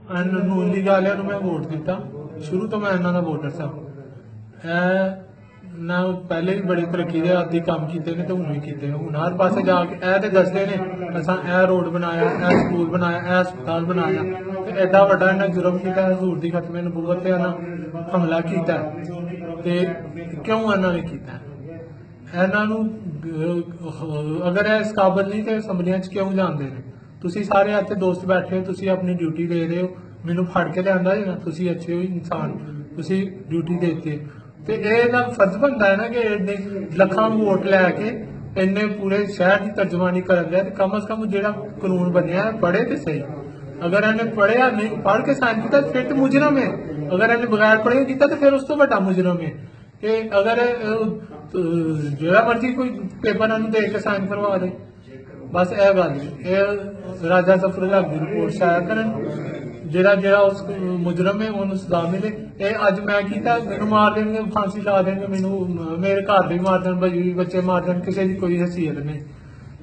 ਨੂਨ league ਵਾਲਿਆਂ ਨੂੰ ਮੈਂ ਵੋਟ ਦਿੱਤਾ। ਸ਼ੁਰੂ ਤੋਂ ਮੈਂ ਇਹਨਾਂ ਦਾ ਵੋਟਰ ਸਾਂ। ਇਹ ਨਾ ਪਹਿਲੇ ਵੀ ਬੜੀ ਤਰੱਕੀ ਦੇ ਆਦੀ ਕੰਮ ਕੀਤੇ ਨੇ ਤੇ ਹੁਣ ਵੀ ਕੀਤੇ ਨੇ। ਹੁਣ ਹਰ ਪਾਸੇ ਜਾ ਕੇ ਇਹ ਤੇ ਦੱਸਦੇ ਨੇ ਅਸਾਂ ਇਹ ਰੋਡ ਬਣਾਇਆ, ਇਹ ਸਕੂਲ ਬਣਾਇਆ, ਇਹ ਹਸਪਤਾਲ ਬਣਾਇਆ, ਤੇ ਐਡਾ ਵੱਡਾ ਇਹਨਾਂ ਜੁਰਮ ਕੀਤਾ, ਹਜ਼ੂਰ ਦੀ ਖਤਮੇ ਨਬੂਵਤ ਤੇ ਇਹਨਾਂ ਹਮਲਾ ਕੀਤਾ। ਤੇ ਕਿਉਂ ਇਹਨਾਂ ਨੇ ਕੀਤਾ? ਇਹਨਾਂ ਨੂੰ ਅਗਰ ਇਹ ਇਸ ਕਾਬਲ ਨਹੀਂ ਤੇ ਅਸੈਂਬਲੀਆਂ 'ਚ ਕਿਉਂ ਜਾਂਦੇ ਨੇ? ਤੁਸੀਂ ਸਾਰੇ ਇੱਥੇ ਦੋਸਤ ਬੈਠੇ ਹੋ, ਤੁਸੀਂ ਆਪਣੀ ਡਿਊਟੀ ਦੇ ਰਹੇ ਹੋ। ਮੈਨੂੰ ਫੜ ਕੇ ਲਿਆਂਦਾ ਜੀ ਨਾ, ਤੁਸੀਂ ਅੱਛੇ ਹੋ ਇਨਸਾਨ, ਤੁਸੀਂ ਡਿਊਟੀ ਦੇਤੀ। ਤੇ ਇਹਦਾ ਫਰਜ਼ ਬਣਦਾ ਹੈ ਨਾ ਕਿ ਇੰਨੇ ਲੱਖਾਂ ਵੋਟ ਲੈ ਕੇ ਇੰਨੇ ਪੂਰੇ ਸ਼ਹਿਰ ਦੀ ਤਰਜਮਾਨੀ ਕਰਨ ਲਿਆ, ਤੇ ਕਮ ਅਜ਼ ਕਮ ਜਿਹੜਾ ਕਾਨੂੰਨ ਬਣਿਆ ਪੜ੍ਹੇ ਤੇ ਸਹੀ। ਅਗਰ ਇਹਨੇ ਪੜ੍ਹਿਆ ਨਹੀਂ, ਪੜ੍ਹ ਕੇ ਸਾਈਨ ਕੀਤਾ ਫਿਰ ਤਾਂ ਮੁਜਰਮ ਹੈ। ਅਗਰ ਇਹਨੇ ਬਗੈਰ ਪੜ੍ਹੇ ਕੀਤਾ ਤਾਂ ਫਿਰ ਉਸ ਤੋਂ ਵੱਡਾ ਮੁਜਰਮ ਹੈ। ਕਿ ਅਗਰ ਜਿਹੜਾ ਮਰਜ਼ੀ ਕੋਈ ਪੇਪਰ ਇਹਨੂੰ ਦੇ ਕੇ ਸਾਈਨ ਕਰਵਾ ਦੇ, ਬਸ ਇਹ ਗੱਲ ਇਹ ਰਾਜਾ ਸਫਰੁੱਲਾ ਦੀ ਰਿਪੋਰਟ ਸ਼ਾਇਰ ਕਰਨ, ਜਿਹੜਾ ਉਸ ਮੁਜਰਮ ਹੈ ਉਹਨੂੰ ਸਜ਼ਾ ਮਿਲੇ। ਇਹ ਅੱਜ ਮੈਂ ਕੀਤਾ, ਮੈਨੂੰ ਮਾਰ ਦੇਣਗੇ, ਫਾਂਸੀ ਲਾ ਦੇਣਗੇ, ਮੈਨੂੰ ਮੇਰੇ ਘਰ ਦੇ ਮਾਰ ਦੇਣ, ਬੱਚੇ ਮਾਰ ਦੇਣ, ਕਿਸੇ ਦੀ ਕੋਈ ਹਸੀਅਤ ਨਹੀਂ।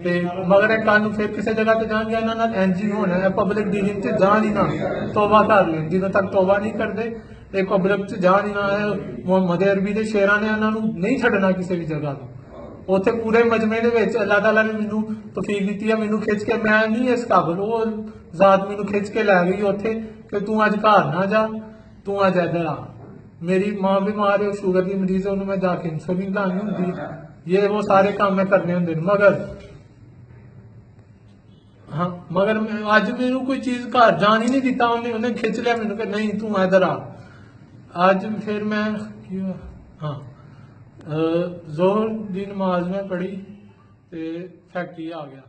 ਤੇ ਮਗਰ ਇਹ ਕੱਲ ਨੂੰ ਫਿਰ ਕਿਸੇ ਜਗ੍ਹਾ ਤੇ ਜਾਣਗੇ, ਇਹਨਾਂ ਨਾਲ ਇੰਜ ਹੀ ਹੋਣਾ ਹੈ। ਪਬਲਿਕ ਡੀਲਿੰਗ 'ਚ ਜਾਣ ਹੀ ਨਾ, ਤੋਬਾ ਕਰ ਲੈਣ। ਜਦੋਂ ਤੱਕ ਤੋਬਾ ਨਹੀਂ ਕਰਦੇ ਇਹ ਪਬਲਿਕ 'ਚ ਜਾਣ ਹੀ ਨਾ। ਮੁਹੰਮਦ ਅਰਬੀ ਦੇ ਸ਼ੇਰਾਂ ਨੇ ਇਹਨਾਂ ਨੂੰ ਨਹੀਂ ਛੱਡਣਾ ਕਿਸੇ ਵੀ ਜਗ੍ਹਾ ਤੋਂ। ਉੱਥੇ ਪੂਰੇ ਮਜਮੇ ਦੇ ਵਿੱਚ ਅੱਲਾਹ ਤਾਲਾ ਨੇ ਮੈਨੂੰ ਤੌਫੀਕ ਦਿੱਤੀ ਹੈ, ਮੈਨੂੰ ਖਿੱਚ ਕੇ, ਮੈਂ ਨਹੀਂ ਇਸ ਕਾਬਲ, ਉਹ ਜ਼ਾਤ ਮੈਨੂੰ ਖਿੱਚ ਕੇ ਲੈ ਗਈ ਉੱਥੇ ਕਿ ਤੂੰ ਅੱਜ ਘਰ ਨਾ ਜਾ, ਤੂੰ ਅੱਜ ਇੱਧਰ ਆ। ਮੇਰੀ ਮਾਂ ਬਿਮਾਰ ਹੈ, ਸ਼ੂਗਰ ਦੀ ਮਰੀਜ਼ ਹੈ, ਉਹਨੂੰ ਮੈਂ ਜਾ ਕੇ ਇਨਸੂਲਿਨ ਲਾਉਣੀ ਹੁੰਦੀ, ਇਹ ਉਹ ਸਾਰੇ ਕੰਮ ਮੈਂ ਕਰਨੇ ਹੁੰਦੇ ਨੇ। ਮਗਰ ਅੱਜ ਮੈਨੂੰ ਕੋਈ ਚੀਜ਼ ਘਰ ਜਾਣ ਹੀ ਨਹੀਂ ਦਿੱਤਾ। ਉਹਨੇ ਖਿੱਚ ਲਿਆ ਮੈਨੂੰ ਕਿ ਨਹੀਂ ਤੂੰ ਇੱਧਰ ਆ। ਅੱਜ ਫਿਰ ਮੈਂ ਜ਼ੋਹਰ ਦੀ ਨਮਾਜ਼ ਮੈਂ ਪੜ੍ਹੀ ਤੇ ਫੈਕਟਰੀ ਆ ਗਿਆ।